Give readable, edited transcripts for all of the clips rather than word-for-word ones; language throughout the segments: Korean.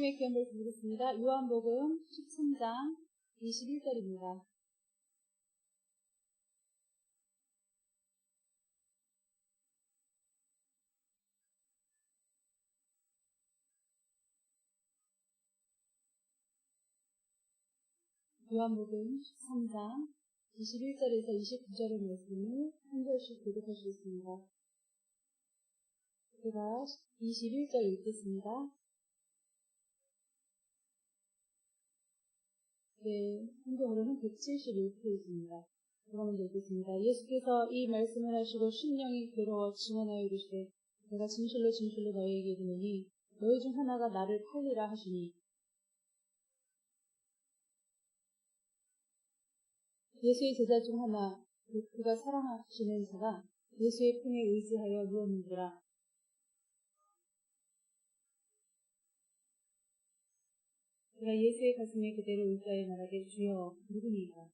하나님의 귀한 말씀 드리겠습니다. 요한복음 13장 21절입니다. 요한복음 13장 21절에서 29절의 말씀을 한 절씩 교독하시겠습니다. 제가 21절 읽겠습니다. 네, 성경으로는 171페이지입니다. 제가 먼저 읽겠습니다. 예수께서 이 말씀을 하시고 심령이 괴로워 증언하여 이르시되 내가 진실로 진실로 너희에게 이르노니 너희 중 하나가 나를 팔리라 하시니 예수의 제자 중 하나 그가 사랑하시는 자가 예수의 품에 의지하여 누웠는지라. 그가 예수의 가슴에 그대로 의지하여 말하되 주여 누구니까.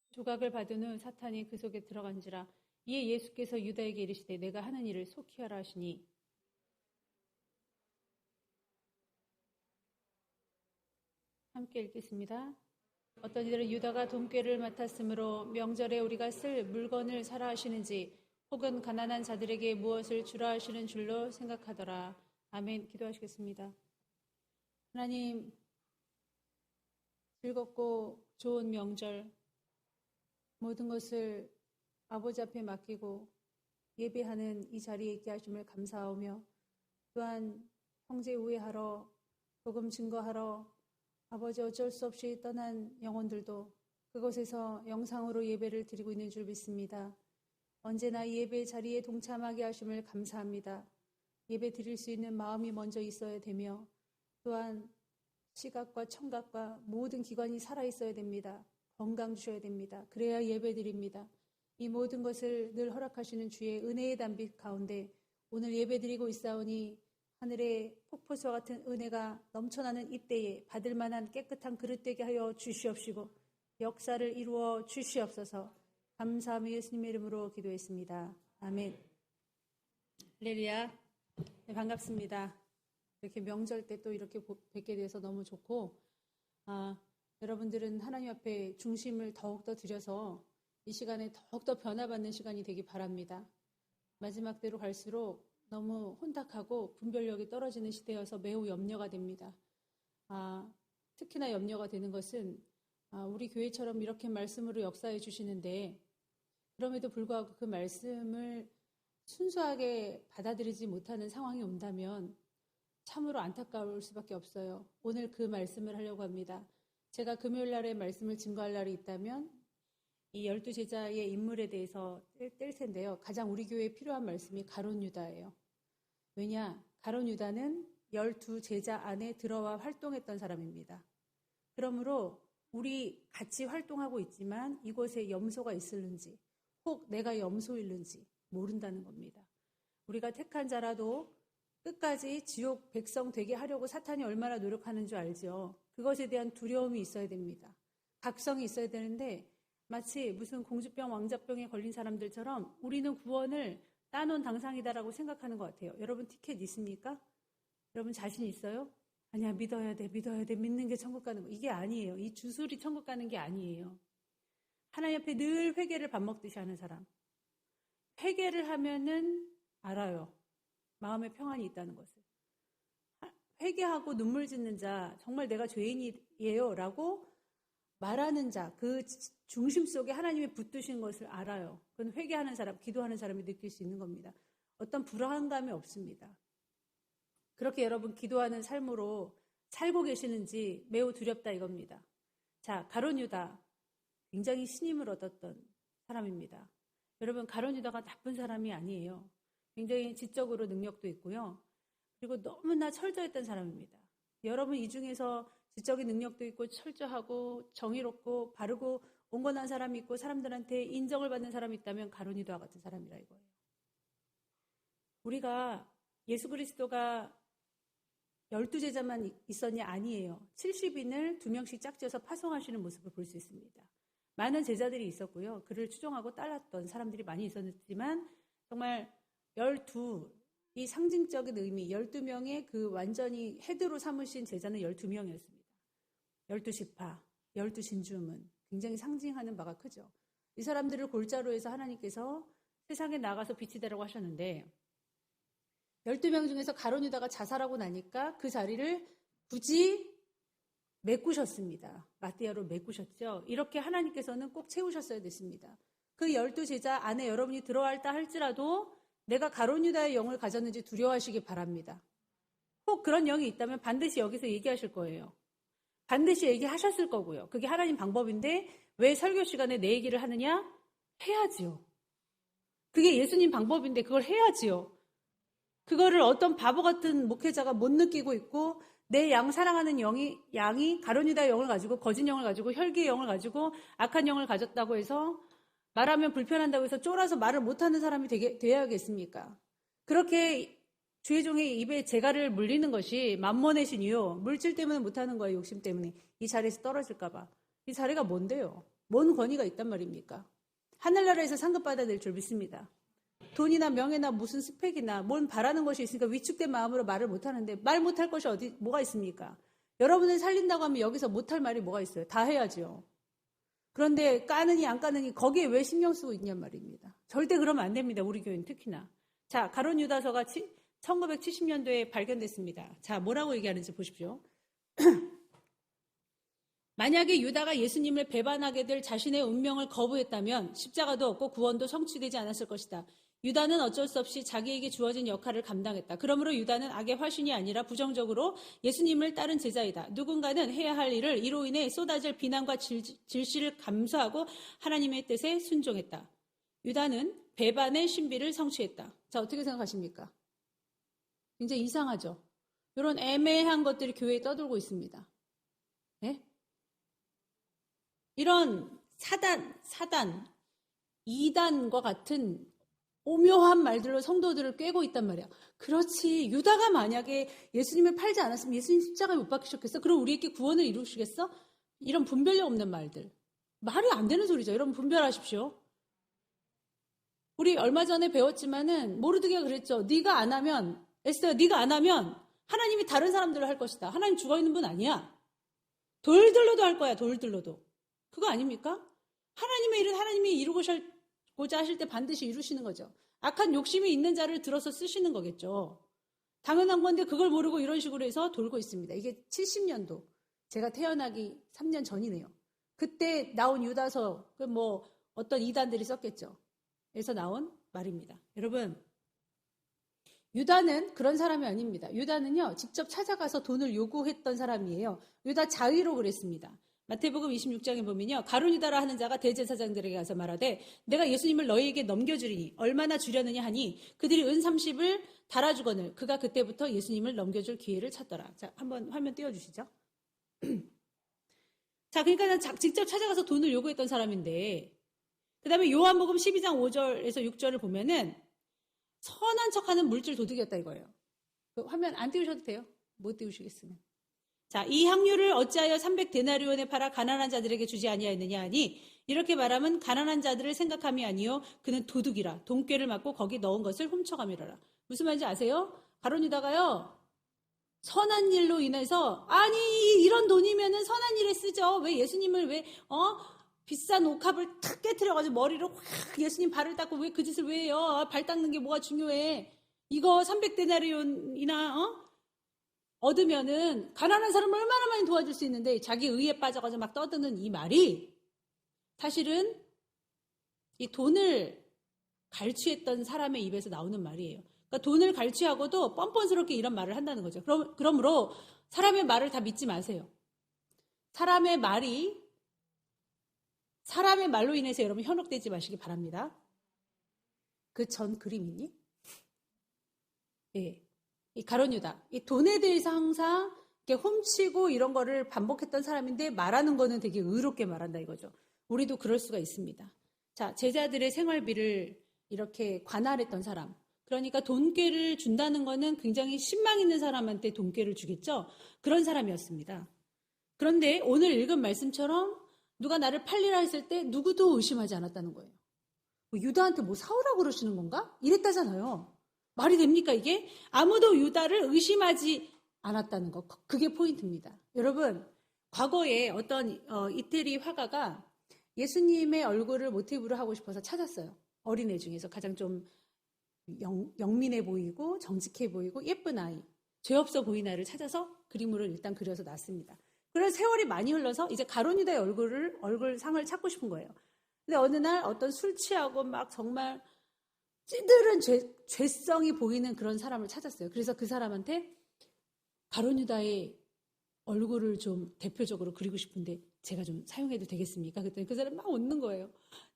조각을 받은 후 사탄이 그 속에 들어간지라. 이에 예수께서 유다에게 이르시되 내가 하는 일을 속히 하라 하시니 함께 읽겠습니다. 어떤 이들은 유다가 돈꾀를 맡았으므로 명절에 우리가 쓸 물건을 사라 하시는지 혹은 가난한 자들에게 무엇을 주라 하시는 줄로 생각하더라. 아멘. 기도하시겠습니다. 하나님, 즐겁고 좋은 명절 모든 것을 아버지 앞에 맡기고 예배하는 이 자리에 있게 하심을 감사하며 또한 형제 우애하러 복음 증거하러 아버지 어쩔 수 없이 떠난 영혼들도 그곳에서 영상으로 예배를 드리고 있는 줄 믿습니다. 언제나 이 예배 자리에 동참하게 하심을 감사합니다. 예배 드릴 수 있는 마음이 먼저 있어야 되며 또한 시각과 청각과 모든 기관이 살아있어야 됩니다. 건강 주셔야 됩니다. 그래야 예배 드립니다. 이 모든 것을 늘 허락하시는 주의 은혜의 담빛 가운데 오늘 예배 드리고 있사오니 하늘의 폭포수와 같은 은혜가 넘쳐나는 이때에 받을 만한 깨끗한 그릇 되게 하여 주시옵시고 역사를 이루어 주시옵소서. 감사하며 예수님의 이름으로 기도했습니다. 아멘. 할렐루야. 네, 반갑습니다. 이렇게 명절 때 또 이렇게 뵙게 돼서 너무 좋고 여러분들은 하나님 앞에 중심을 더욱더 들여서 이 시간에 더욱더 변화받는 시간이 되기 바랍니다. 마지막 때로 갈수록 너무 혼탁하고 분별력이 떨어지는 시대여서 매우 염려가 됩니다. 특히나 염려가 되는 것은 우리 교회처럼 이렇게 말씀으로 역사해 주시는데 그럼에도 불구하고 그 말씀을 순수하게 받아들이지 못하는 상황이 온다면 참으로 안타까울 수밖에 없어요. 오늘 그 말씀을 하려고 합니다. 제가 금요일 날에 말씀을 증거할 날이 있다면 이 12제자의 인물에 대해서 뗄 텐데요. 가장 우리 교회에 필요한 말씀이 가룟 유다예요. 왜냐? 가룟 유다는 12제자 안에 들어와 활동했던 사람입니다. 그러므로 우리 같이 활동하고 있지만 이곳에 염소가 있을는지 혹 내가 염소일는지 모른다는 겁니다. 우리가 택한 자라도 끝까지 지옥 백성 되게 하려고 사탄이 얼마나 노력하는 줄 알죠. 그것에 대한 두려움이 있어야 됩니다. 각성이 있어야 되는데 마치 무슨 공주병, 왕자병에 걸린 사람들처럼 우리는 구원을 따놓은 당상이다라고 생각하는 것 같아요. 여러분 티켓 있습니까? 여러분 자신 있어요? 아니야, 믿어야 돼, 믿는 게 천국 가는 거. 이게 아니에요. 이 주술이 천국 가는 게 아니에요. 하나님 앞에 늘 회개를 밥 먹듯이 하는 사람. 회개를 하면은 알아요. 마음에 평안이 있다는 것을. 회개하고 눈물 짓는 자, 정말 내가 죄인이에요 라고 말하는 자, 그 중심 속에 하나님이 붙드신 것을 알아요. 그건 회개하는 사람, 기도하는 사람이 느낄 수 있는 겁니다. 어떤 불안감이 없습니다. 그렇게 여러분 기도하는 삶으로 살고 계시는지 매우 두렵다 이겁니다. 자, 가룟 유다, 굉장히 신임을 얻었던 사람입니다. 여러분, 가룟 유다가 나쁜 사람이 아니에요. 굉장히 지적으로 능력도 있고요. 그리고 너무나 철저했던 사람입니다. 여러분 이 중에서 지적인 능력도 있고 철저하고 정의롭고 바르고 온건한 사람이 있고 사람들한테 인정을 받는 사람이 있다면 가룟 유다와 같은 사람이라 이거예요. 우리가 예수 그리스도가 12제자만 있었냐? 아니에요. 70인을 2명씩 짝지어서 파송하시는 모습을 볼 수 있습니다. 많은 제자들이 있었고요. 그를 추종하고 따랐던 사람들이 많이 있었지만 정말 12, 이 상징적인 의미, 12명의 그 완전히 헤드로 삼으신 제자는 12명이었습니다. 12지파, 12신주문, 굉장히 상징하는 바가 크죠. 이 사람들을 골자로 해서 하나님께서 세상에 나가서 빛이 되라고 하셨는데 12명 중에서 가룟 유다가 자살하고 나니까 그 자리를 굳이 메꾸셨습니다. 마띠아로 메꾸셨죠. 이렇게 하나님께서는 꼭 채우셨어야 됐습니다. 그 12제자 안에 여러분이 들어왔다 할지라도 내가 가룟 유다의 영을 가졌는지 두려워하시기 바랍니다. 혹 그런 영이 있다면 반드시 여기서 얘기하실 거예요. 반드시 얘기하셨을 거고요. 그게 하나님 방법인데 왜 설교 시간에 내 얘기를 하느냐? 해야지요. 그게 예수님 방법인데 그걸 해야지요. 그거를 어떤 바보 같은 목회자가 못 느끼고 있고 내 양 사랑하는 양이 가룟 유다의 영을 가지고 거짓 영을 가지고 혈기의 영을 가지고 악한 영을 가졌다고 해서 말하면 불편한다고 해서 쫄아서 말을 못하는 사람이 되어야겠습니까? 그렇게 주의 종의 입에 재갈을 물리는 것이 만몬의 신이요. 물질 때문에 못하는 거예요. 욕심 때문에. 이 자리에서 떨어질까 봐. 이 자리가 뭔데요? 뭔 권위가 있단 말입니까? 하늘나라에서 상급받아야 될 줄 믿습니다. 돈이나 명예나 무슨 스펙이나 뭘 바라는 것이 있으니까 위축된 마음으로 말을 못하는데 말 못할 것이 뭐가 있습니까? 여러분을 살린다고 하면 여기서 못할 말이 뭐가 있어요? 다 해야죠. 그런데 까느니 안 까느니 거기에 왜 신경 쓰고 있냔 말입니다. 절대 그러면 안 됩니다. 우리 교회는 특히나. 자, 가룟 유다서가 1970년도에 발견됐습니다. 자, 뭐라고 얘기하는지 보십시오. 만약에 유다가 예수님을 배반하게 될 자신의 운명을 거부했다면 십자가도 없고 구원도 성취되지 않았을 것이다. 유다는 어쩔 수 없이 자기에게 주어진 역할을 감당했다. 그러므로 유다는 악의 화신이 아니라 부정적으로 예수님을 따른 제자이다. 누군가는 해야 할 일을 이로 인해 쏟아질 비난과 질시를 감수하고 하나님의 뜻에 순종했다. 유다는 배반의 신비를 성취했다. 자, 어떻게 생각하십니까? 굉장히 이상하죠? 이런 애매한 것들이 교회에 떠돌고 있습니다. 네? 이런 사단, 이단과 같은 오묘한 말들로 성도들을 꿰고 있단 말이야. 그렇지. 유다가 만약에 예수님을 팔지 않았으면 예수님 십자가에 못 박히셨겠어? 그럼 우리에게 구원을 이루시겠어? 이런 분별력 없는 말들. 말이 안 되는 소리죠. 여러분 분별하십시오. 우리 얼마 전에 배웠지만은 모르드게가 그랬죠. 네가 안 하면 에스더야 네가 안 하면 하나님이 다른 사람들로 할 것이다. 하나님 죽어있는 분 아니야. 돌들로도 할 거야. 돌들로도. 그거 아닙니까? 하나님의 일은 하나님이 이루고자 하실 때 반드시 이루시는 거죠. 악한 욕심이 있는 자를 들어서 쓰시는 거겠죠. 당연한 건데 그걸 모르고 이런 식으로 해서 돌고 있습니다. 이게 70년도. 제가 태어나기 3년 전이네요. 그때 나온 유다서, 어떤 이단들이 썼겠죠. 에서 나온 말입니다. 여러분, 유다는 그런 사람이 아닙니다. 유다는요, 직접 찾아가서 돈을 요구했던 사람이에요. 유다 자의로 그랬습니다. 마태복음 26장에 보면요. 가룟 유다라 하는 자가 대제사장들에게 가서 말하되 내가 예수님을 너희에게 넘겨주리니 얼마나 주려느냐 하니 그들이 은 30을 달아주거늘 그가 그때부터 예수님을 넘겨줄 기회를 찾더라. 자, 한번 화면 띄워주시죠. 자, 그러니까 직접 찾아가서 돈을 요구했던 사람인데 그 다음에 요한복음 12장 5절에서 6절을 보면은 선한 척하는 물질 도둑이었다 이거예요. 그 화면 안 띄우셔도 돼요. 못 띄우시겠으면. 자, 이 향유를 어찌하여 300데나리온에 팔아 가난한 자들에게 주지 아니하였느냐 하니 이렇게 말하면 가난한 자들을 생각함이 아니요 그는 도둑이라 돈꾀를 맞고 거기 넣은 것을 훔쳐가미러라. 무슨 말인지 아세요? 가룟 유다가요 선한 일로 인해서 아니 이런 돈이면은 선한 일에 쓰죠. 왜 예수님을 비싼 옥합을 탁 깨트려가지고 머리로 확 예수님 발을 닦고 왜 그 짓을 왜 해요? 발 닦는 게 뭐가 중요해? 이거 300데나리온이나 얻으면은 가난한 사람을 얼마나 많이 도와줄 수 있는데 자기 의에 빠져가지고 막 떠드는 이 말이 사실은 이 돈을 갈취했던 사람의 입에서 나오는 말이에요. 그러니까 돈을 갈취하고도 뻔뻔스럽게 이런 말을 한다는 거죠. 그러므로 사람의 말을 다 믿지 마세요. 사람의 말로 인해서 여러분 현혹되지 마시기 바랍니다. 그 전 그림이니? 예. 이 가룟 유다, 이 돈에 대해서 항상 이렇게 훔치고 이런 거를 반복했던 사람인데 말하는 거는 되게 의롭게 말한다 이거죠. 우리도 그럴 수가 있습니다. 자, 제자들의 생활비를 이렇게 관할했던 사람. 그러니까 돈꾀를 준다는 거는 굉장히 신망 있는 사람한테 돈꾀를 주겠죠. 그런 사람이었습니다. 그런데 오늘 읽은 말씀처럼 누가 나를 팔리라 했을 때 누구도 의심하지 않았다는 거예요. 뭐 유다한테 뭐 사오라고 그러시는 건가? 이랬다잖아요. 말이 됩니까 이게? 아무도 유다를 의심하지 않았다는 거. 그게 포인트입니다. 여러분, 과거에 어떤 이태리 화가가 예수님의 얼굴을 모티브로 하고 싶어서 찾았어요. 어린애 중에서 가장 좀 영민해 보이고 정직해 보이고 예쁜 아이, 죄 없어 보이는 아이를 찾아서 그림으로 일단 그려서 놨습니다. 그래서 세월이 많이 흘러서 이제 가룟 유다의 얼굴상을 찾고 싶은 거예요. 근데 어느 날 어떤 술 취하고 막 정말 찌들은 죄성이 보이는 그런 사람을 찾았어요. 그래서 그 사람한테 가룟 유다의 얼굴을 좀 대표적으로 그리고 싶은데 제가 좀 사용해도 되겠습니까? 그랬더니 그 사람이 막 웃는 거예요.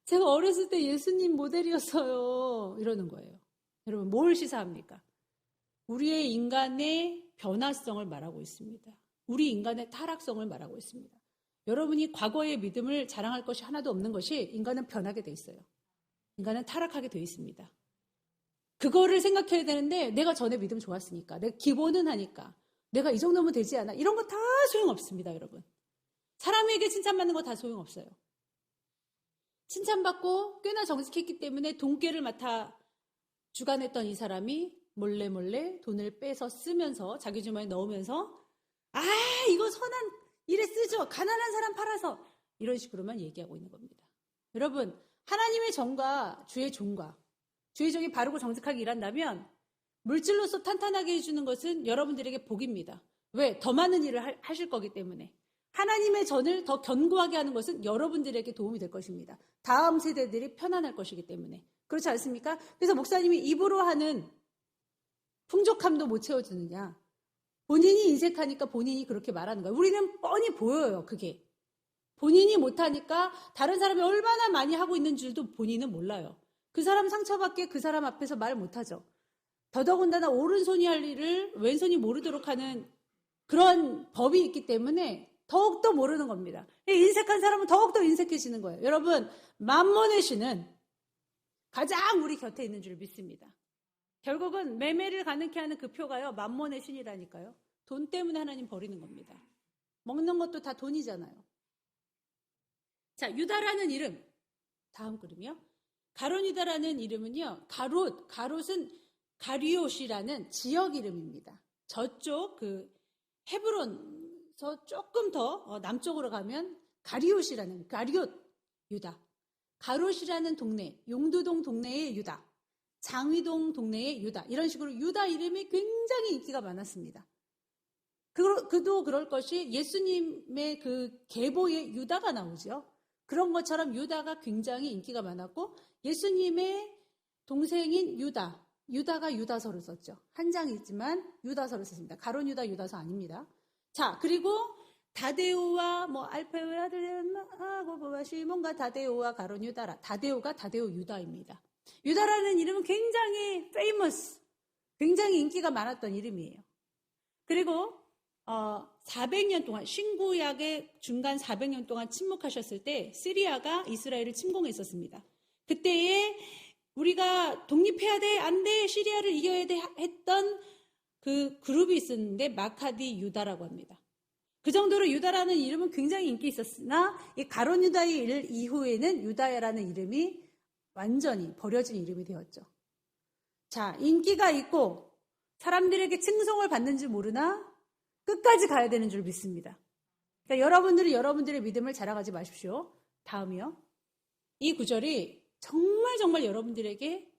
제가 어렸을 때 예수님 모델이었어요. 이러는 거예요. 여러분, 뭘 시사합니까? 우리의 인간의 변화성을 말하고 있습니다. 우리 인간의 타락성을 말하고 있습니다. 여러분이 과거의 믿음을 자랑할 것이 하나도 없는 것이 인간은 변하게 돼 있어요. 인간은 타락하게 돼 있습니다. 그거를 생각해야 되는데 내가 전에 믿음 좋았으니까, 내가 기본은 하니까, 내가 이 정도면 되지 않아. 이런 거 다 소용없습니다, 여러분. 사람에게 칭찬받는 거 다 소용없어요. 칭찬받고 꽤나 정직했기 때문에 돈깨를 맡아 주관했던 이 사람이 몰래 돈을 빼서 쓰면서 자기 주머니에 넣으면서 이거 선한 일에 쓰죠. 가난한 사람 팔아서 이런 식으로만 얘기하고 있는 겁니다. 여러분, 하나님의 정과 주의 종과 주의 종이 바르고 정직하게 일한다면 물질로서 탄탄하게 해주는 것은 여러분들에게 복입니다. 왜? 더 많은 일을 하실 거기 때문에. 하나님의 전을 더 견고하게 하는 것은 여러분들에게 도움이 될 것입니다. 다음 세대들이 편안할 것이기 때문에. 그렇지 않습니까? 그래서 목사님이 입으로 하는 풍족함도 못 채워주느냐. 본인이 인색하니까 본인이 그렇게 말하는 거예요. 우리는 뻔히 보여요, 그게. 본인이 못하니까 다른 사람이 얼마나 많이 하고 있는 줄도 본인은 몰라요. 그 사람 상처받게 그 사람 앞에서 말 못하죠. 더더군다나 오른손이 할 일을 왼손이 모르도록 하는 그런 법이 있기 때문에 더욱더 모르는 겁니다. 인색한 사람은 더욱더 인색해지는 거예요. 여러분, 맘몬의 신은 가장 우리 곁에 있는 줄 믿습니다. 결국은 매매를 가능케 하는 그 표가요, 맘몬의 신이라니까요. 돈 때문에 하나님 버리는 겁니다. 먹는 것도 다 돈이잖아요. 자, 유다라는 이름. 다음 그림이요. 가룟 유다라는 이름은요, 가롯은 가리옷이라는 지역 이름입니다. 저쪽 헤브론서 조금 더 남쪽으로 가면 가리옷 유다. 가롯이라는 동네, 용두동 동네의 유다, 장위동 동네의 유다, 이런 식으로 유다 이름이 굉장히 인기가 많았습니다. 그도 그럴 것이 예수님의 그 계보에 유다가 나오죠. 그런 것처럼 유다가 굉장히 인기가 많았고 예수님의 동생인 유다가 유다서를 썼죠. 한 장이지만 유다서를 썼습니다. 가룟 유다 유다서 아닙니다. 자, 그리고 다데오와 알페오의 아들 시몬과 다데오와 가룟 유다라. 다데오가 다데오 유다입니다. 유다라는 이름은 굉장히 굉장히 인기가 많았던 이름이에요. 그리고 400년 동안 신구약의 중간 400년 동안 침묵하셨을 때 시리아가 이스라엘을 침공했었습니다. 그때에 우리가 독립해야 돼, 안 돼, 시리아를 이겨야 돼 했던 그 그룹이 있었는데 마카디 유다라고 합니다. 그 정도로 유다라는 이름은 굉장히 인기 있었으나 이 가룟 유다의 일 이후에는 유다야라는 이름이 완전히 버려진 이름이 되었죠. 자, 인기가 있고 사람들에게 칭송을 받는 줄 모르나 끝까지 가야 되는 줄 믿습니다. 그러니까 여러분들이 여러분들의 믿음을 자랑하지 마십시오. 다음이요. 이 구절이 정말 여러분들에게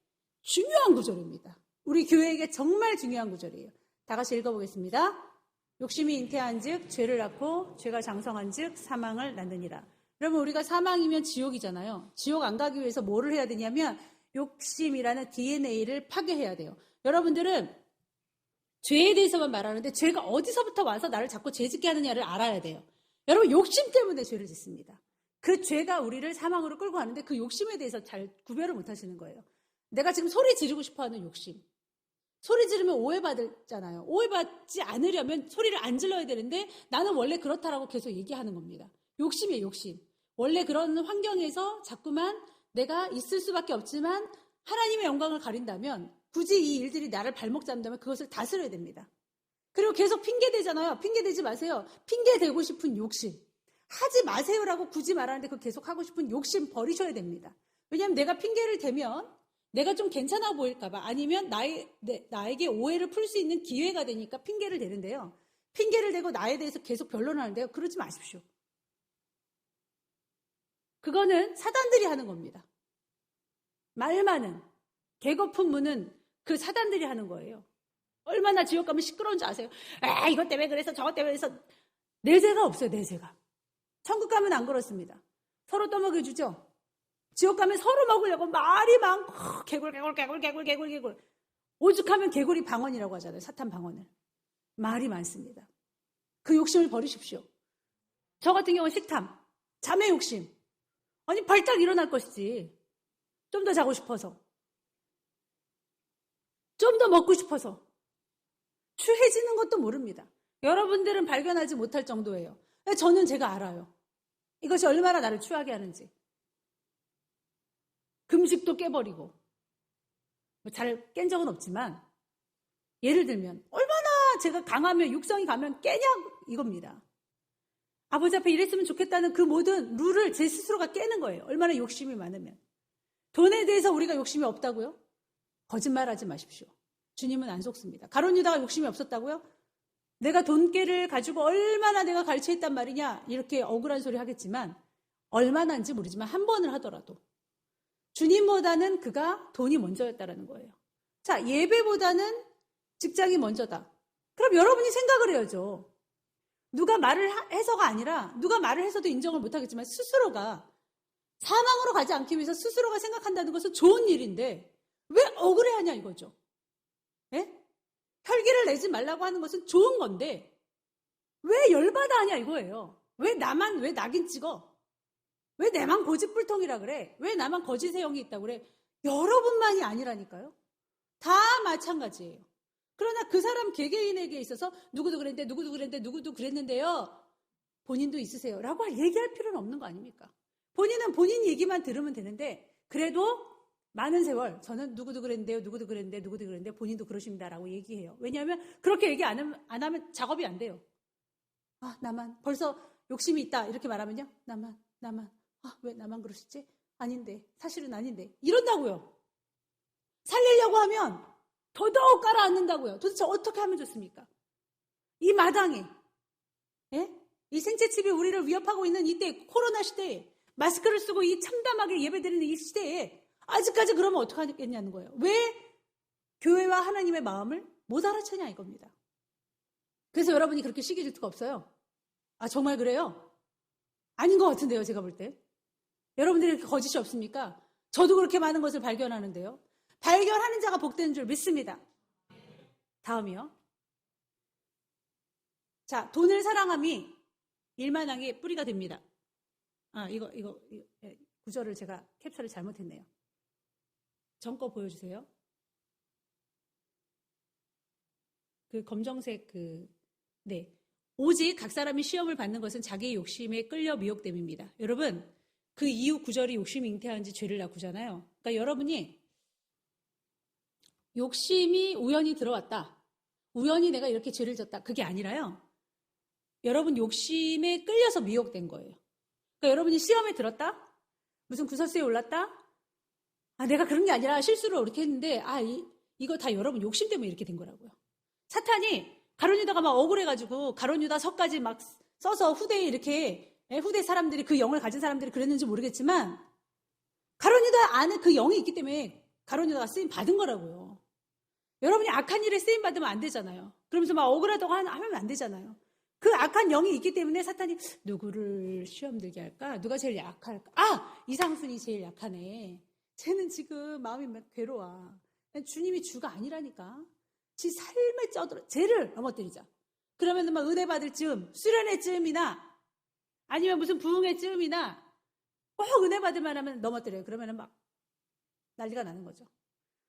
중요한 구절입니다. 우리 교회에게 정말 중요한 구절이에요. 다 같이 읽어보겠습니다. 욕심이 잉태한 즉 죄를 낳고 죄가 장성한 즉 사망을 낳느니라. 여러분, 우리가 사망이면 지옥이잖아요. 지옥 안 가기 위해서 뭐를 해야 되냐면 욕심이라는 DNA를 파괴해야 돼요. 여러분들은 죄에 대해서만 말하는데 죄가 어디서부터 와서 나를 자꾸 죄짓게 하느냐를 알아야 돼요. 여러분, 욕심 때문에 죄를 짓습니다. 그 죄가 우리를 사망으로 끌고 가는데 그 욕심에 대해서 잘 구별을 못 하시는 거예요. 내가 지금 소리 지르고 싶어하는 욕심. 소리 지르면 오해받잖아요. 오해받지 않으려면 소리를 안 질러야 되는데 나는 원래 그렇다라고 계속 얘기하는 겁니다. 욕심이에요, 욕심. 원래 그런 환경에서 자꾸만 내가 있을 수밖에 없지만 하나님의 영광을 가린다면 굳이 이 일들이 나를 발목 잡는다면 그것을 다스려야 됩니다. 그리고 계속 핑계대잖아요. 핑계대지 마세요. 핑계대고 싶은 욕심. 하지 마세요라고 굳이 말하는데 그 계속 하고 싶은 욕심 버리셔야 됩니다. 왜냐하면 내가 핑계를 대면 내가 좀 괜찮아 보일까봐 아니면 나에게 오해를 풀 수 있는 기회가 되니까 핑계를 대는데요. 핑계를 대고 나에 대해서 계속 변론하는데요. 그러지 마십시오. 그거는 사단들이 하는 겁니다. 말 많은 개거품 무는 그 사단들이 하는 거예요. 얼마나 지옥 가면 시끄러운 줄 아세요? 아, 이것 때문에 그래서 저것 때문에 그래서 내재가 없어요. 내재가. 천국 가면 안 그렇습니다. 서로 떠먹여주죠. 지옥 가면 서로 먹으려고 말이 많고 개굴. 오죽하면 개굴이 방언이라고 하잖아요. 사탄 방언을. 말이 많습니다. 그 욕심을 버리십시오. 저 같은 경우는 식탐, 잠의 욕심. 아니 발딱 일어날 것이지. 좀 더 자고 싶어서. 좀 더 먹고 싶어서. 추해지는 것도 모릅니다. 여러분들은 발견하지 못할 정도예요. 저는 제가 알아요. 이것이 얼마나 나를 추하게 하는지. 금식도 깨버리고 잘 깬 적은 없지만 예를 들면 얼마나 제가 강하면 육성이 가면 깨냐 이겁니다. 아버지 앞에 이랬으면 좋겠다는 그 모든 룰을 제 스스로가 깨는 거예요. 얼마나 욕심이 많으면. 돈에 대해서 우리가 욕심이 없다고요? 거짓말하지 마십시오. 주님은 안 속습니다. 가룟 유다가 욕심이 없었다고요? 내가 돈깨를 가지고 얼마나 내가 갈취했단 말이냐 이렇게 억울한 소리 하겠지만 얼마나인지 모르지만 한 번을 하더라도 주님보다는 그가 돈이 먼저였다라는 거예요. 자, 예배보다는 직장이 먼저다. 그럼 여러분이 생각을 해야죠. 누가 말을 해서가 아니라 누가 말을 해서도 인정을 못하겠지만 스스로가 사망으로 가지 않기 위해서 스스로가 생각한다는 것은 좋은 일인데 왜 억울해하냐 이거죠. 예? 혈기를 내지 말라고 하는 것은 좋은 건데 왜 열받아 하냐 이거예요. 왜 낙인 찍어? 왜 내만 고집불통이라 그래? 왜 나만 거짓의 영이 있다고 그래? 여러분만이 아니라니까요. 다 마찬가지예요. 그러나 그 사람 개개인에게 있어서 누구도 그랬는데요. 본인도 있으세요. 라고 얘기할 필요는 없는 거 아닙니까? 본인은 본인 얘기만 들으면 되는데 그래도 많은 세월 저는 누구도 그랬는데 본인도 그러십니다라고 얘기해요. 왜냐하면 그렇게 얘기 안 하면 작업이 안 돼요. 아, 나만 벌써 욕심이 있다 이렇게 말하면요. 나만 아, 왜 나만 그러시지? 아닌데 사실은 아닌데 이런다고요. 살리려고 하면 더더욱 깔아앉는다고요. 도대체 어떻게 하면 좋습니까? 이 마당에 이 생체칩이 우리를 위협하고 있는 이때 코로나 시대에 마스크를 쓰고 이 참담하게 예배드리는 이 시대에 아직까지 그러면 어떡하겠냐는 거예요. 왜 교회와 하나님의 마음을 못 알아채냐 이겁니다. 그래서 여러분이 그렇게 시기 질투가 없어요. 아 정말 그래요? 아닌 것 같은데요 제가 볼 때. 여러분들이 이렇게 거짓이 없습니까? 저도 그렇게 많은 것을 발견하는데요. 발견하는 자가 복되는 줄 믿습니다. 다음이요. 자, 돈을 사랑함이 일만하게 뿌리가 됩니다. 아, 이거 구절을 제가 캡처를 잘못했네요. 전거 보여주세요. 그 검정색 네. 오직 각 사람이 시험을 받는 것은 자기의 욕심에 끌려 미혹됨입니다. 여러분, 그 이후 구절이 욕심이 잉태한 지 죄를 낳고잖아요. 그러니까 여러분이 욕심이 우연히 들어왔다. 우연히 내가 이렇게 죄를 졌다. 그게 아니라요. 여러분 욕심에 끌려서 미혹된 거예요. 그러니까 여러분이 시험에 들었다? 무슨 구설수에 올랐다? 아, 내가 그런 게 아니라 실수로 이렇게 했는데, 이거 다 여러분 욕심 때문에 이렇게 된 거라고요. 사탄이 가룟 유다가 막 억울해가지고 가룟 유다 서까지 막 써서 후대에 이렇게 후대 사람들이 그 영을 가진 사람들이 그랬는지 모르겠지만 가룟 유다 안에 그 영이 있기 때문에 가룟 유다가 쓰임 받은 거라고요. 여러분이 악한 일에 쓰임 받으면 안 되잖아요. 그러면서 막 억울하다고 하면 안 되잖아요. 그 악한 영이 있기 때문에 사탄이 누구를 시험 들게 할까? 누가 제일 약할까? 아! 이상순이 제일 약하네. 쟤는 지금 마음이 막 괴로워. 주님이 주가 아니라니까. 지 삶을 쪄들어. 쟤를 넘어뜨리자. 그러면 막 은혜 받을 즈음, 수련의 즈음이나 아니면 무슨 부흥의 즈음이나 꼭 은혜 받을 만하면 넘어뜨려요. 그러면 막 난리가 나는 거죠.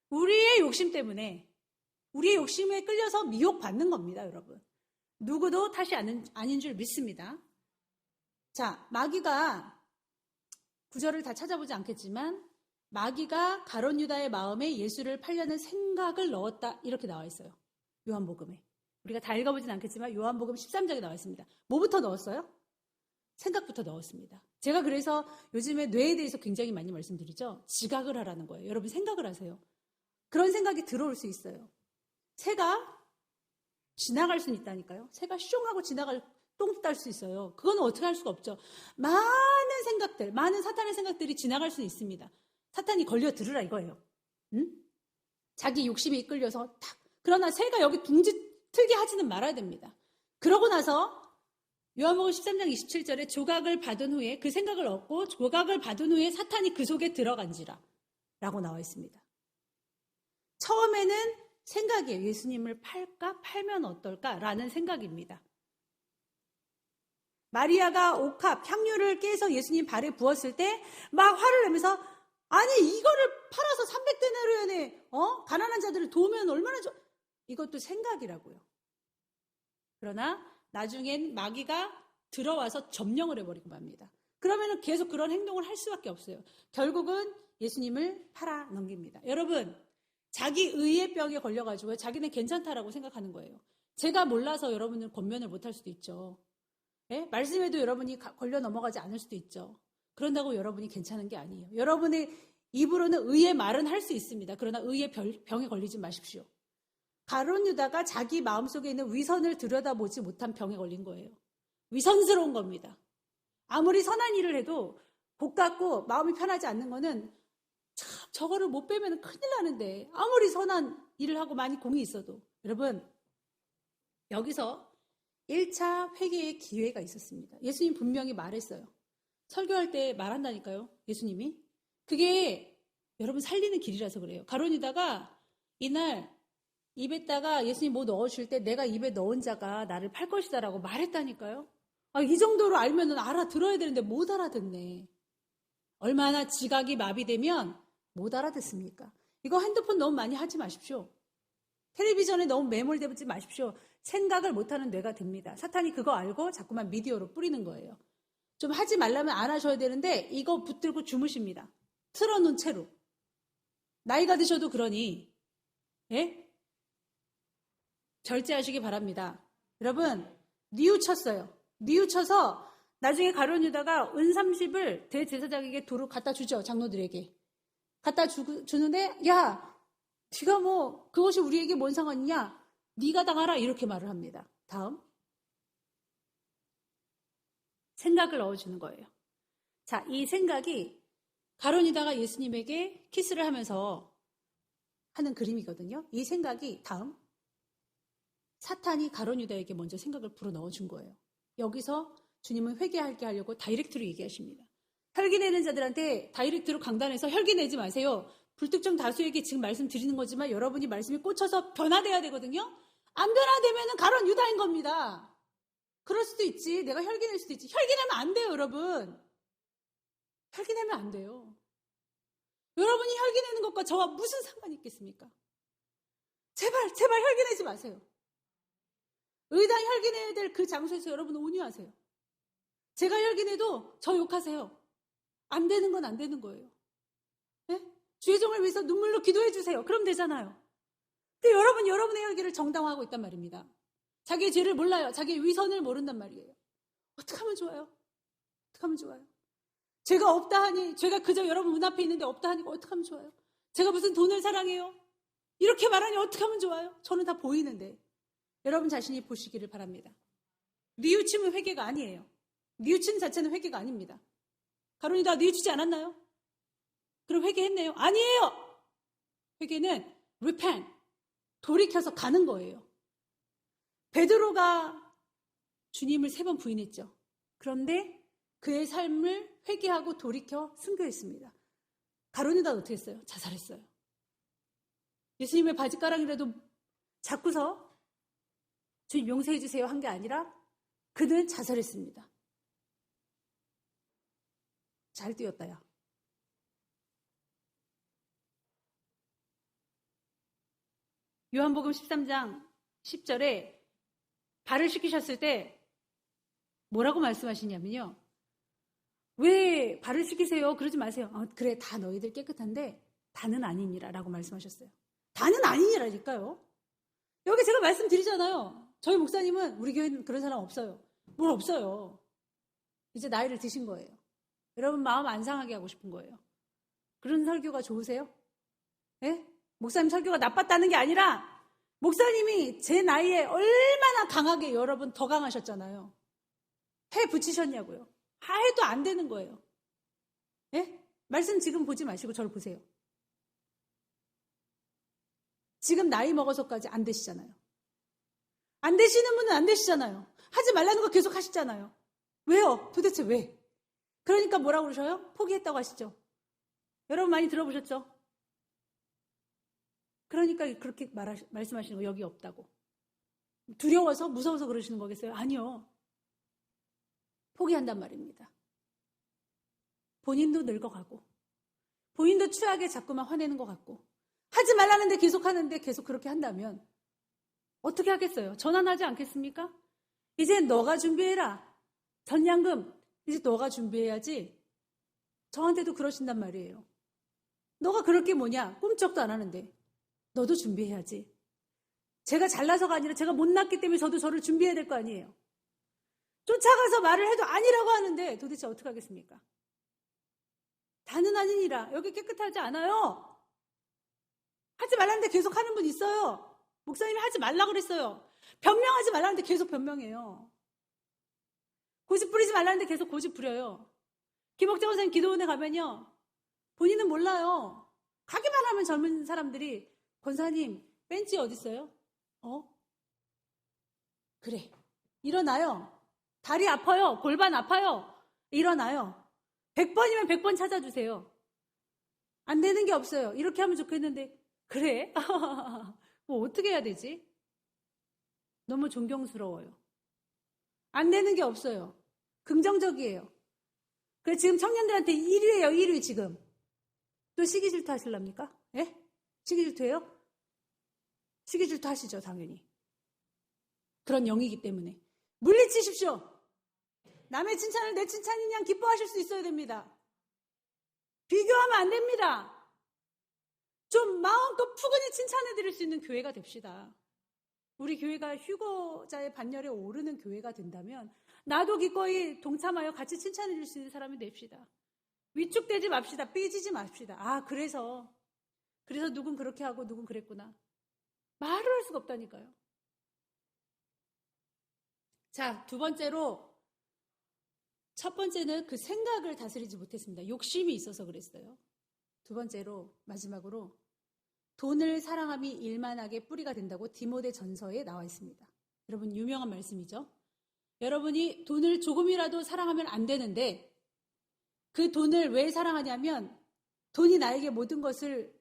우리의 욕심 때문에 우리의 욕심에 끌려서 미혹받는 겁니다, 여러분. 누구도 탓이 아닌 줄 믿습니다. 자, 마귀가 구절을 다 찾아보지 않겠지만 마귀가 가룟 유다의 마음에 예수를 팔려는 생각을 넣었다. 이렇게 나와 있어요. 요한복음에. 우리가 다 읽어보진 않겠지만 요한복음 13장에 나와 있습니다. 뭐부터 넣었어요? 생각부터 넣었습니다. 제가 그래서 요즘에 뇌에 대해서 굉장히 많이 말씀드리죠. 지각을 하라는 거예요. 여러분 생각을 하세요. 그런 생각이 들어올 수 있어요. 새가 지나갈 수는 있다니까요. 새가 슝 하고 똥 딸 수 있어요. 그건 어떻게 할 수가 없죠. 많은 생각들, 많은 사탄의 생각들이 지나갈 수는 있습니다. 사탄이 걸려 들으라 이거예요. 응? 자기 욕심에 이끌려서 탁. 그러나 새가 여기 둥지 틀게 하지는 말아야 됩니다. 그러고 나서 요한복음 13장 27절에 조각을 받은 후에 그 생각을 얻고 조각을 받은 후에 사탄이 그 속에 들어간지라 라고 나와 있습니다. 처음에는 생각이에요. 예수님을 팔까? 팔면 어떨까? 라는 생각입니다. 마리아가 옥합, 향유를 깨서 예수님 발에 부었을 때 막 화를 내면서 아니 이거를 팔아서 300데나리온에 가난한 자들을 도우면 얼마나 좋아. 이것도 생각이라고요. 그러나 나중엔 마귀가 들어와서 점령을 해버리고 맙니다. 그러면 계속 그런 행동을 할 수밖에 없어요. 결국은 예수님을 팔아 넘깁니다. 여러분 자기 의의 병에 걸려가지고 자기는 괜찮다라고 생각하는 거예요. 제가 몰라서 여러분은 권면을 못할 수도 있죠. 네? 말씀에도 여러분이 걸려 넘어가지 않을 수도 있죠. 그런다고 여러분이 괜찮은 게 아니에요. 여러분의 입으로는 의의 말은 할 수 있습니다. 그러나 의의 병에 걸리지 마십시오. 가룟 유다가 자기 마음속에 있는 위선을 들여다보지 못한 병에 걸린 거예요. 위선스러운 겁니다. 아무리 선한 일을 해도 복 같고 마음이 편하지 않는 거는 참 저거를 못 빼면 큰일 나는데 아무리 선한 일을 하고 많이 공이 있어도 여러분 여기서 1차 회개의 기회가 있었습니다. 예수님 분명히 말했어요. 설교할 때 말한다니까요. 예수님이. 그게 여러분 살리는 길이라서 그래요. 가룟 유다가 이날 입에다가 예수님 뭐 넣어줄 때 내가 입에 넣은 자가 나를 팔 것이다 라고 말했다니까요. 이 정도로 알면은 알아들어야 되는데 못 알아듣네. 얼마나 지각이 마비되면 못 알아듣습니까? 이거 핸드폰 너무 많이 하지 마십시오. 텔레비전에 너무 매몰되지 마십시오. 생각을 못하는 뇌가 됩니다. 사탄이 그거 알고 자꾸만 미디어로 뿌리는 거예요. 좀 하지 말라면 안 하셔야 되는데 이거 붙들고 주무십니다. 틀어놓은 채로. 나이가 드셔도 그러니 예? 절제하시기 바랍니다. 여러분 뉘우쳤어요. 뉘우쳐서 나중에 가룟 유다가 은 30을 대제사장에게 도로 갖다 주죠. 장로들에게. 갖다 주는데 야 네가 뭐 그것이 우리에게 뭔 상관이냐? 네가 당하라 이렇게 말을 합니다. 다음 생각을 넣어주는 거예요. 자, 이 생각이 가룟 유다가 예수님에게 키스를 하면서 하는 그림이거든요. 이 생각이 다음 사탄이 가룟 유다에게 먼저 생각을 불어 넣어준 거예요. 여기서 주님은 회개하게 하려고 다이렉트로 얘기하십니다. 혈기 내는 자들한테 다이렉트로 강단해서 혈기 내지 마세요. 불특정 다수에게 지금 말씀드리는 거지만 여러분이 말씀에 꽂혀서 변화돼야 되거든요. 안 변화되면 가룟 유다인 겁니다. 그럴 수도 있지. 내가 혈기 낼 수도 있지. 혈기 내면 안 돼요, 여러분. 혈기 내면 안 돼요. 여러분이 혈기 내는 것과 저와 무슨 상관이 있겠습니까? 제발 혈기 내지 마세요. 의당 혈기 내야 될 그 장소에서 여러분 온유하세요. 제가 혈기 내도 저 욕하세요. 안 되는 건 안 되는 거예요. 네? 주의 종을 위해서 눈물로 기도해 주세요. 그럼 되잖아요. 근데 여러분의 혈기를 정당화하고 있단 말입니다. 자기의 죄를 몰라요. 자기의 위선을 모른단 말이에요. 어떻게 하면 좋아요? 어떻게 하면 좋아요? 죄가 없다 하니, 죄가 그저 여러분 문 앞에 있는데 없다 하니까 어떻게 하면 좋아요? 제가 무슨 돈을 사랑해요? 이렇게 말하니 어떻게 하면 좋아요? 저는 다 보이는데. 여러분 자신이 보시기를 바랍니다. 뉘우침은 회개가 아니에요. 뉘우침 자체는 회개가 아닙니다. 가룟 유다 뉘우치지 않았나요? 그럼 회개했네요? 아니에요! 회개는 repent, 돌이켜서 가는 거예요. 베드로가 주님을 3번 부인했죠. 그런데 그의 삶을 회개하고 돌이켜 순교했습니다. 가룟 유다는 어떻게 했어요? 자살했어요. 예수님의 바지가랑이라도 잡고서 주님 용서해 주세요 한 게 아니라 그는 자살했습니다. 잘 뛰었다 야. 요한복음 13장 10절에 발을 씻기셨을 때 뭐라고 말씀하시냐면요. 왜 발을 씻기세요? 그러지 마세요. 그래 다 너희들 깨끗한데 다는 아니니라 라고 말씀하셨어요. 다는 아니니라니까요. 여기 제가 말씀드리잖아요. 저희 목사님은 우리 교회는 그런 사람 없어요. 뭘 없어요. 이제 나이를 드신 거예요. 여러분 마음 안 상하게 하고 싶은 거예요. 그런 설교가 좋으세요? 예? 목사님 설교가 나빴다는 게 아니라 목사님이 제 나이에 얼마나 강하게 여러분 더 강하셨잖아요. 해 붙이셨냐고요. 해도 안 되는 거예요. 예? 말씀 지금 보지 마시고 저를 보세요. 지금 나이 먹어서까지 안 되시잖아요. 안 되시는 분은 안 되시잖아요. 하지 말라는 거 계속 하시잖아요. 왜요? 도대체 왜? 그러니까 뭐라고 그러셔요? 포기했다고 하시죠. 여러분 많이 들어보셨죠? 그러니까 그렇게 말씀하시는 거 여기 없다고. 두려워서 무서워서 그러시는 거겠어요? 아니요. 포기한단 말입니다. 본인도 늙어가고 본인도 추하게 자꾸만 화내는 것 같고 하지 말라는데 계속 하는데 계속 그렇게 한다면 어떻게 하겠어요? 전환하지 않겠습니까? 이제 너가 준비해라. 전량금 이제 너가 준비해야지. 저한테도 그러신단 말이에요. 너가 그럴 게 뭐냐? 꿈쩍도 안 하는데 너도 준비해야지. 제가 잘나서가 아니라 제가 못났기 때문에 저도 저를 준비해야 될 거 아니에요. 쫓아가서 말을 해도 아니라고 하는데 도대체 어떻게 하겠습니까? 다는 아니니라. 여기 깨끗하지 않아요. 하지 말라는데 계속 하는 분 있어요. 목사님이 하지 말라고 그랬어요. 변명하지 말라는데 계속 변명해요. 고집 부리지 말라는데 계속 고집 부려요. 김옥정 선생님 기도원에 가면요. 본인은 몰라요. 가기만 하면 젊은 사람들이 권사님 벤치 어디 있어요? 그래. 일어나요. 다리 아파요. 골반 아파요. 일어나요. 100번이면 100번 찾아주세요. 안 되는 게 없어요. 이렇게 하면 좋겠는데 그래? 뭐 어떻게 해야 되지? 너무 존경스러워요. 안 되는 게 없어요. 긍정적이에요. 그래서 지금 청년들한테 1위예요. 1위 지금. 또 시기 질투 하실랍니까? 예? 시기 질투예요? 시기 질투 하시죠. 당연히. 그런 영이기 때문에. 물리치십시오. 남의 칭찬을 내 칭찬인 양 기뻐하실 수 있어야 됩니다. 비교하면 안 됩니다. 좀 마음껏 푸근히 칭찬해 드릴 수 있는 교회가 됩시다. 우리 교회가 휴거자의 반열에 오르는 교회가 된다면 나도 기꺼이 동참하여 같이 칭찬해 줄 수 있는 사람이 됩시다. 위축되지 맙시다. 삐지지 맙시다. 그래서 누군 그렇게 하고 누군 그랬구나. 말을 할 수가 없다니까요. 자, 두 번째로 첫 번째는 그 생각을 다스리지 못했습니다. 욕심이 있어서 그랬어요. 두 번째로 마지막으로 돈을 사랑함이 일만하게 뿌리가 된다고 디모데 전서에 나와 있습니다. 여러분 유명한 말씀이죠. 여러분이 돈을 조금이라도 사랑하면 안 되는데 그 돈을 왜 사랑하냐면 돈이 나에게 모든 것을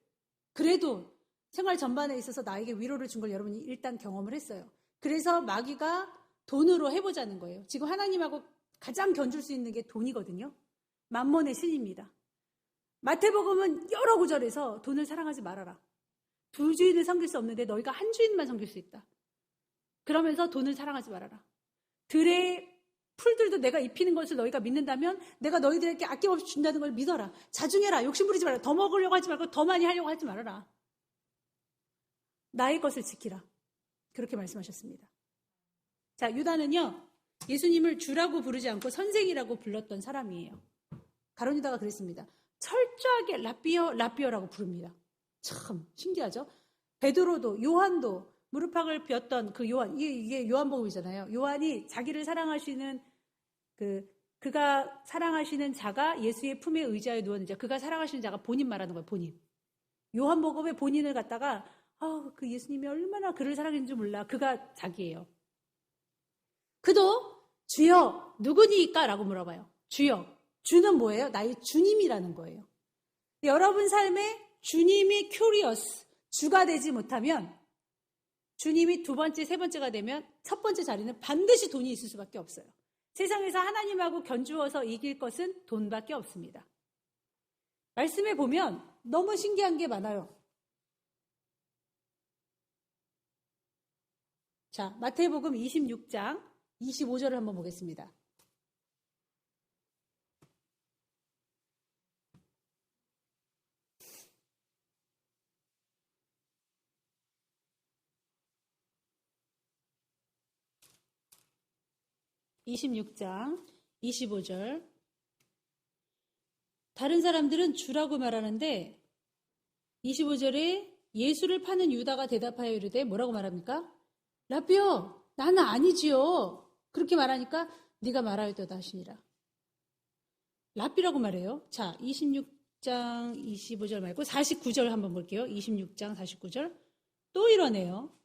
그래도 생활 전반에 있어서 나에게 위로를 준 걸 여러분이 일단 경험을 했어요. 그래서 마귀가 돈으로 해보자는 거예요. 지금 하나님하고 가장 견줄 수 있는 게 돈이거든요. 만몬의 신입니다. 마태복음은 여러 구절에서 돈을 사랑하지 말아라. 두 주인을 섬길 수 없는데 너희가 한 주인만 섬길 수 있다. 그러면서 돈을 사랑하지 말아라. 들의 풀들도 내가 입히는 것을 너희가 믿는다면 내가 너희들에게 아낌없이 준다는 걸 믿어라. 자중해라. 욕심부리지 말아라. 더 먹으려고 하지 말고 더 많이 하려고 하지 말아라. 나의 것을 지키라. 그렇게 말씀하셨습니다. 자, 유다는요. 예수님을 주라고 부르지 않고 선생이라고 불렀던 사람이에요. 가룟 유다가 그랬습니다. 철저하게 라비어라고 부릅니다. 참 신기하죠? 베드로도 요한도 무릎팍을 폈던 그 요한, 이게 요한복음이잖아요. 요한이 자기를 사랑하시는 그가 사랑하시는 자가 예수의 품에 의지하여 누웠는지 그가 사랑하시는 자가 본인 말하는 거예요. 본인. 요한복음에 본인을 갖다가 그 예수님이 얼마나 그를 사랑했는지 몰라. 그가 자기예요. 그도 주여 누구니까? 라고 물어봐요. 주여. 주는 뭐예요? 나의 주님이라는 거예요. 여러분 삶에 주님이 큐리어스, 주가 되지 못하면 주님이 두 번째, 세 번째가 되면 첫 번째 자리는 반드시 돈이 있을 수밖에 없어요. 세상에서 하나님하고 견주어서 이길 것은 돈밖에 없습니다. 말씀에 보면 너무 신기한 게 많아요. 자, 마태복음 26장 25절을 한번 보겠습니다. (26장) 25절. 다른 사람들은 주라고 말하는데 25절에 예수를 파는 유다가 대답하여 이르되 뭐라고 말합니까? 라삐요, 나는 아니지요. 그렇게 말하니까 네가 말하였도다 하시니라. 라삐라고 말해요. 자, 26장 25절 말고 49절 한번 볼게요. 26장 49절. 또 이러네요.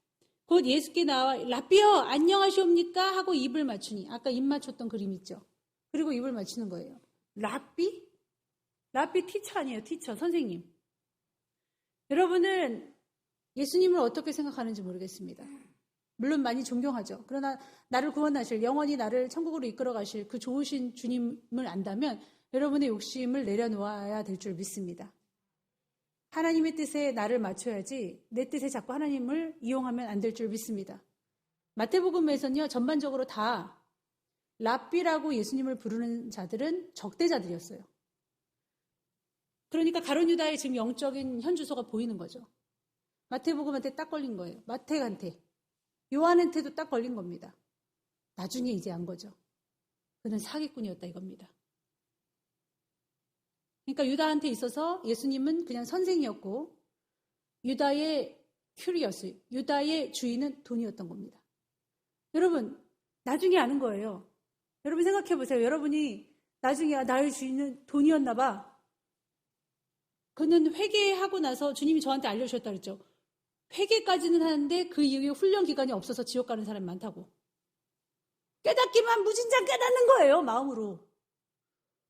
곧 예수께 나와 라삐요 안녕하시옵니까 하고 입을 맞추니, 아까 입 맞췄던 그림 있죠. 그리고 입을 맞추는 거예요. 라삐? 라삐 티처 아니에요. 티처 선생님. 여러분은 예수님을 어떻게 생각하는지 모르겠습니다. 물론 많이 존경하죠. 그러나 나를 구원하실, 영원히 나를 천국으로 이끌어 가실 그 좋으신 주님을 안다면 여러분의 욕심을 내려놓아야 될 줄 믿습니다. 하나님의 뜻에 나를 맞춰야지 내 뜻에 자꾸 하나님을 이용하면 안 될 줄 믿습니다. 마태복음에서는요, 전반적으로 다 랍비라고 예수님을 부르는 자들은 적대자들이었어요. 그러니까 가룟 유다의 지금 영적인 현주소가 보이는 거죠. 마태복음한테 딱 걸린 거예요. 마태한테. 요한한테도 딱 걸린 겁니다. 나중에 이제 안 거죠. 그는 사기꾼이었다 이겁니다. 그러니까 유다한테 있어서 예수님은 그냥 선생이었고 유다의 큐리어스, 유다의 주인은 돈이었던 겁니다. 여러분, 나중에 아는 거예요. 여러분 생각해 보세요. 여러분이 나중에 나의 주인은 돈이었나 봐. 그는 회개하고 나서 주님이 저한테 알려주셨다 그랬죠. 회개까지는 하는데 그 이후에 훈련 기간이 없어서 지옥 가는 사람이 많다고. 깨닫기만 무진장 깨닫는 거예요, 마음으로.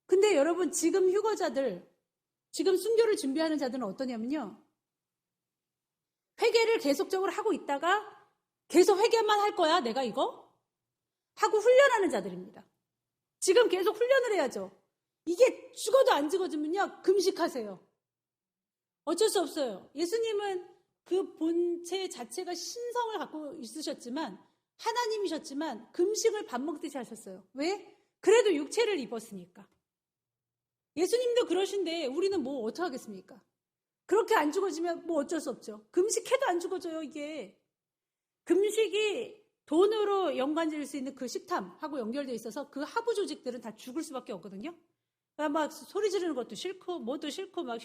근데 여러분 지금 휴거자들, 지금 순교를 준비하는 자들은 어떠냐면요. 회개를 계속적으로 하고 있다가 계속 회개만 할 거야, 내가 이거? 하고 훈련하는 자들입니다. 지금 계속 훈련을 해야죠. 이게 죽어도 안 죽어지면요, 금식하세요. 어쩔 수 없어요. 예수님은 그 본체 자체가 신성을 갖고 있으셨지만, 하나님이셨지만 금식을 밥 먹듯이 하셨어요. 왜? 그래도 육체를 입었으니까. 예수님도 그러신데 우리는 뭐 어떡하겠습니까? 그렇게 안 죽어지면 뭐 어쩔 수 없죠. 금식해도 안 죽어져요, 이게. 금식이 돈으로 연관질 수 있는 그 식탐하고 연결되어 있어서 그 하부 조직들은 다 죽을 수밖에 없거든요. 그러니까 막 소리 지르는 것도 싫고 뭐도 싫고 막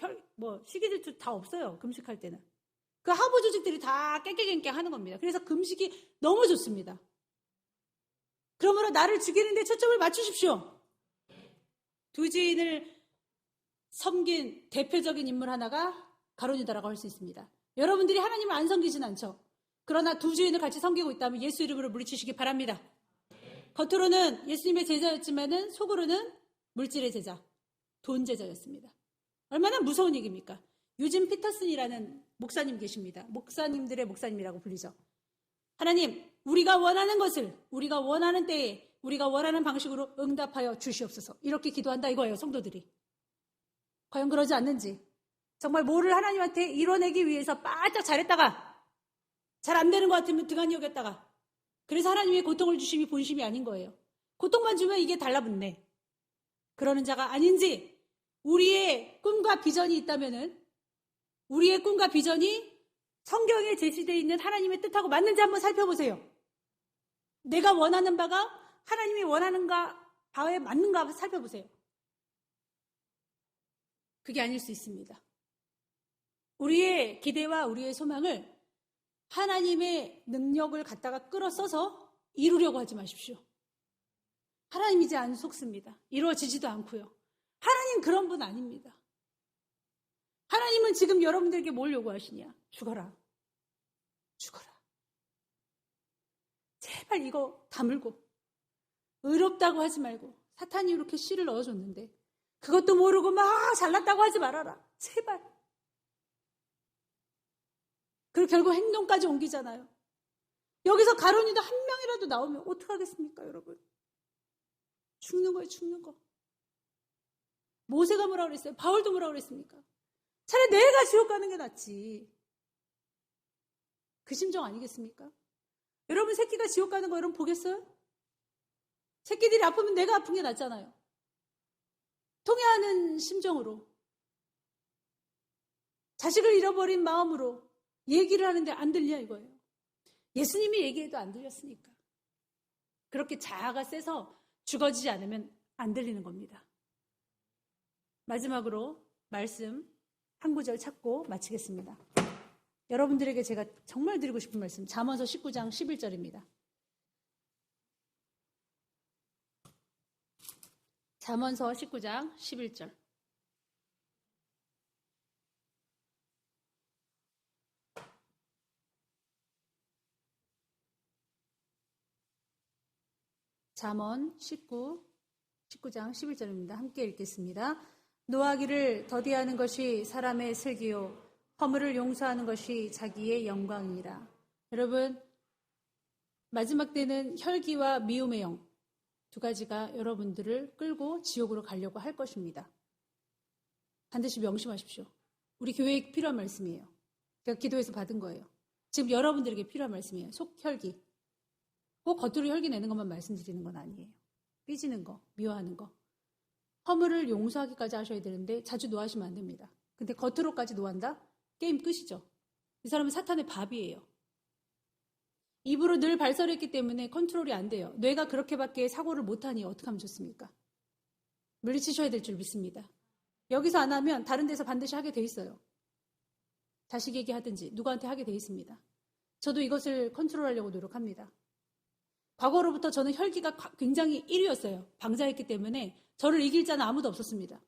식이질투 다 없어요. 금식할 때는. 그 하부 조직들이 다 깨깨갱깨 하는 겁니다. 그래서 금식이 너무 좋습니다. 그러므로 나를 죽이는데 초점을 맞추십시오. 두 주인을 섬긴 대표적인 인물 하나가 가룟 유다라고 할 수 있습니다. 여러분들이 하나님을 안 섬기진 않죠. 그러나 두 주인을 같이 섬기고 있다면 예수 이름으로 물리치시기 바랍니다. 겉으로는 예수님의 제자였지만은 속으로는 물질의 제자, 돈 제자였습니다. 얼마나 무서운 얘기입니까? 유진 피터슨이라는 목사님 계십니다. 목사님들의 목사님이라고 불리죠. 하나님, 우리가 원하는 것을 우리가 원하는 때에 우리가 원하는 방식으로 응답하여 주시옵소서. 이렇게 기도한다 이거예요, 성도들이. 과연 그러지 않는지. 정말 뭐를 하나님한테 이뤄내기 위해서 바짝 잘했다가 잘 안 되는 것 같으면 등한히 여겼다가 그래서 하나님의 고통을 주심이 본심이 아닌 거예요. 고통만 주면 이게 달라붙네. 그러는 자가 아닌지, 우리의 꿈과 비전이 있다면은 우리의 꿈과 비전이 성경에 제시되어 있는 하나님의 뜻하고 맞는지 한번 살펴보세요. 내가 원하는 바가 하나님이 원하는 바에 맞는가 살펴보세요. 그게 아닐 수 있습니다. 우리의 기대와 우리의 소망을 하나님의 능력을 갖다가 끌어써서 이루려고 하지 마십시오. 하나님이지 안 속습니다. 이루어지지도 않고요. 하나님 그런 분 아닙니다. 하나님은 지금 여러분들에게 뭘 요구하시냐? 죽어라. 죽어라. 제발 이거 다물고 의롭다고 하지 말고 사탄이 이렇게 씨를 넣어줬는데 그것도 모르고 막 잘났다고 하지 말아라. 제발. 그리고 결국 행동까지 옮기잖아요. 여기서 가룟 유다 한 명이라도 나오면 어떡하겠습니까, 여러분? 죽는 거예요, 죽는 거. 모세가 뭐라 그랬어요? 바울도 뭐라 그랬습니까? 차라리 내가 지옥 가는 게 낫지. 그 심정 아니겠습니까? 여러분 새끼가 지옥 가는 거 여러분 보겠어요? 새끼들이 아프면 내가 아픈 게 낫잖아요. 통해하는 심정으로 자식을 잃어버린 마음으로 얘기를 하는데 안 들려 이거예요. 예수님이 얘기해도 안 들렸으니까. 그렇게 자아가 세서 죽어지지 않으면 안 들리는 겁니다. 마지막으로 말씀 한 구절 찾고 마치겠습니다. 여러분들에게 제가 정말 드리고 싶은 말씀, 잠언서 19장 11절입니다. 잠언서 19장 11절. 잠언 19장 11절입니다. 함께 읽겠습니다. 노하기를 더디하는 것이 사람의 슬기요 허물을 용서하는 것이 자기의 영광이라. 여러분, 마지막 때는 혈기와 미움의 영 두 가지가 여러분들을 끌고 지옥으로 가려고 할 것입니다. 반드시 명심하십시오. 우리 교회에 필요한 말씀이에요. 제가 기도해서 받은 거예요. 지금 여러분들에게 필요한 말씀이에요. 속혈기. 꼭 겉으로 혈기 내는 것만 말씀드리는 건 아니에요. 삐지는 거, 미워하는 거. 허물을 용서하기까지 하셔야 되는데 자주 노하시면 안 됩니다. 근데 겉으로까지 노한다? 게임 끝이죠. 이 사람은 사탄의 밥이에요. 입으로 늘 발설했기 때문에 컨트롤이 안 돼요. 뇌가 그렇게밖에 사고를 못하니 어떻게 하면 좋습니까? 물리치셔야 될 줄 믿습니다. 여기서 안 하면 다른 데서 반드시 하게 돼 있어요. 자식에게 하든지 누구한테 하게 돼 있습니다. 저도 이것을 컨트롤하려고 노력합니다. 과거로부터 저는 혈기가 굉장히 1위였어요. 방자했기 때문에 저를 이길 자는 아무도 없었습니다.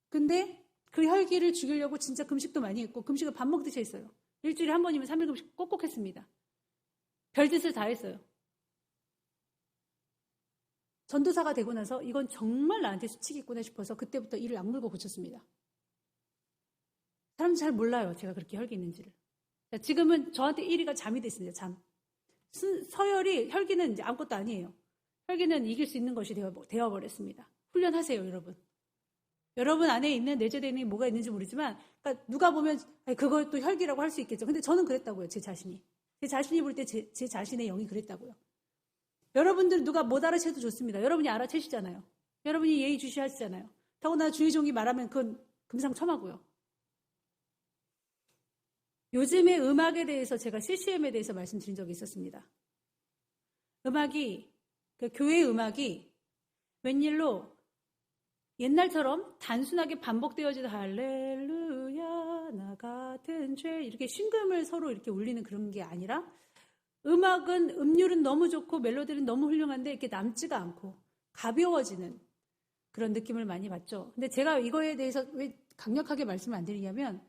근데 그 혈기를 죽이려고 진짜 금식도 많이 했고 금식을 밥 먹듯이 했어요. 일주일에 한 번이면 3일 금식 꼭꼭 했습니다. 별짓을 다 했어요. 전도사가 되고 나서 이건 정말 나한테 수칙이 있구나 싶어서 그때부터 이를 악물고 고쳤습니다. 사람들 잘 몰라요. 제가 그렇게 혈기 있는지를. 지금은 저한테 1위가 잠이 됐습니다. 잠. 서열이 혈기는 이제 아무것도 아니에요. 혈기는 이길 수 있는 것이 되어버렸습니다. 훈련하세요, 여러분. 여러분 안에 있는 내재되어 있는 게 뭐가 있는지 모르지만 그러니까 누가 보면 그걸 또 혈기라고 할 수 있겠죠. 근데 저는 그랬다고요. 제 자신이 볼 때 제 자신의 영이 그랬다고요. 여러분들은 누가 못 알아채도 좋습니다. 여러분이 알아채시잖아요. 여러분이 예의주시하시잖아요. 더구나 주의 종이 말하면 그건 금상첨화고요. 요즘의 음악에 대해서 제가 CCM에 대해서 말씀드린 적이 있었습니다. 음악이 교회 음악이 웬일로 옛날처럼 단순하게 반복되어지는 할렐루야 나 같은 죄 이렇게 신금을 서로 이렇게 울리는 그런 게 아니라 음악은 음률은 너무 좋고 멜로디는 너무 훌륭한데 이렇게 남지가 않고 가벼워지는 그런 느낌을 많이 받죠. 근데 제가 이거에 대해서 왜 강력하게 말씀을 안 드리냐면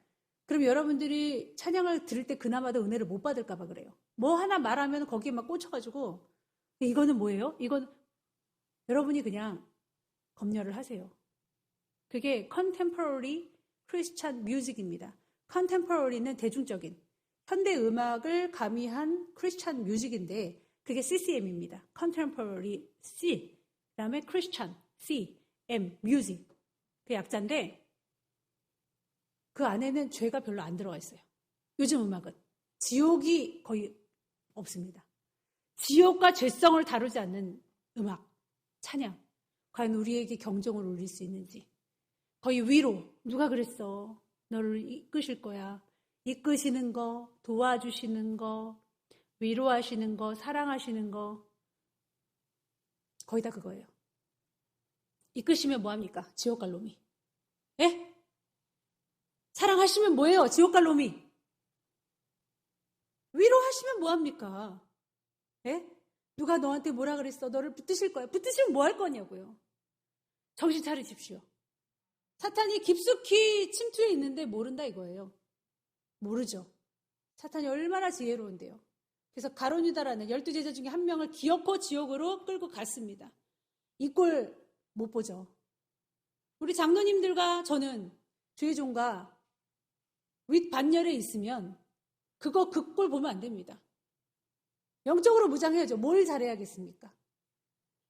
그럼 여러분들이 찬양을 들을 때 그나마도 은혜를 못 받을까 봐 그래요. 뭐 하나 말하면 거기에 막 꽂혀가지고 이거는 뭐예요? 이건 여러분이 그냥 검열을 하세요. 그게 contemporary Christian music입니다. contemporary는 대중적인 현대 음악을 가미한 Christian music인데 그게 CCM입니다. contemporary C, 그다음에 Christian C, M, music. 그 약자인데 그 안에는 죄가 별로 안 들어가 있어요. 요즘 음악은 지옥이 거의 없습니다. 지옥과 죄성을 다루지 않는 음악, 찬양. 과연 우리에게 경종을 울릴 수 있는지. 거의 위로. 누가 그랬어? 너를 이끄실 거야. 이끄시는 거, 도와주시는 거, 위로하시는 거, 사랑하시는 거. 거의 다 그거예요. 이끄시면 뭐합니까? 지옥 갈 놈이. 예? 사랑하시면 뭐예요? 지옥 갈 놈이. 위로하시면 뭐합니까? 예? 누가 너한테 뭐라 그랬어? 너를 붙드실 거야. 붙드시면 뭐 할 거냐고요. 정신 차리십시오. 사탄이 깊숙이 침투해 있는데 모른다 이거예요. 모르죠. 사탄이 얼마나 지혜로운데요. 그래서 가룟 유다라는 12제자 중에 한 명을 기어코 지옥으로 끌고 갔습니다. 이 꼴 못 보죠. 우리 장로님들과 저는 주의 종과 윗 반열에 있으면 그 꼴 보면 안 됩니다. 영적으로 무장해야죠. 뭘 잘해야겠습니까?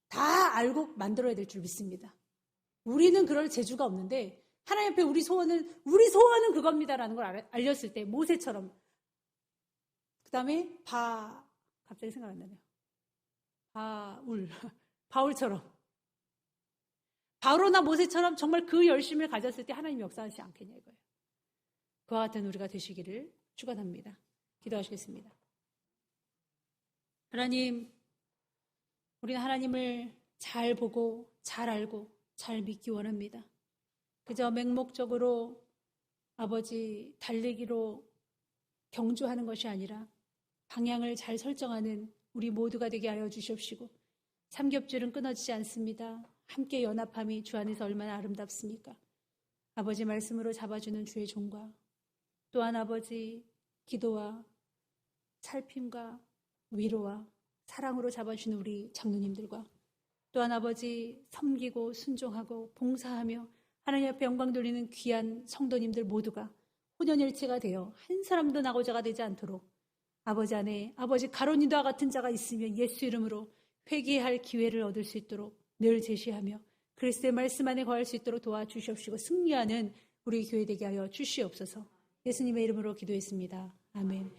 다 알고 만들어야 될 줄 믿습니다. 우리는 그럴 재주가 없는데 하나님 앞에 우리 소원은 그겁니다라는 걸 알렸을 때 모세처럼 그 다음에 갑자기 생각 안 나네요. 바울처럼 바로나 모세처럼 정말 그 열심을 가졌을 때 하나님 역사하시지 않겠냐 이거예요. 그와 같은 우리가 되시기를 축원합니다. 기도하시겠습니다. 하나님, 우리는 하나님을 잘 보고 잘 알고 잘 믿기 원합니다. 그저 맹목적으로 아버지 달리기로 경주하는 것이 아니라 방향을 잘 설정하는 우리 모두가 되게 하여 주시옵시고, 삼겹줄은 끊어지지 않습니다. 함께 연합함이 주 안에서 얼마나 아름답습니까? 아버지 말씀으로 잡아주는 주의 종과 또한 아버지 기도와 살핌과 위로와 사랑으로 잡아주는 우리 장로님들과 또한 아버지 섬기고 순종하고 봉사하며 하나님 앞에 영광 돌리는 귀한 성도님들 모두가 혼연일체가 되어 한 사람도 나고자가 되지 않도록 아버지 안에 아버지 가론유다와 같은 자가 있으면 예수 이름으로 회개할 기회를 얻을 수 있도록 늘 제시하며 그리스도의 말씀 안에 거할 수 있도록 도와주시옵시고 승리하는 우리 교회 되게 하여 주시옵소서. 예수님의 이름으로 기도했습니다. 아멘.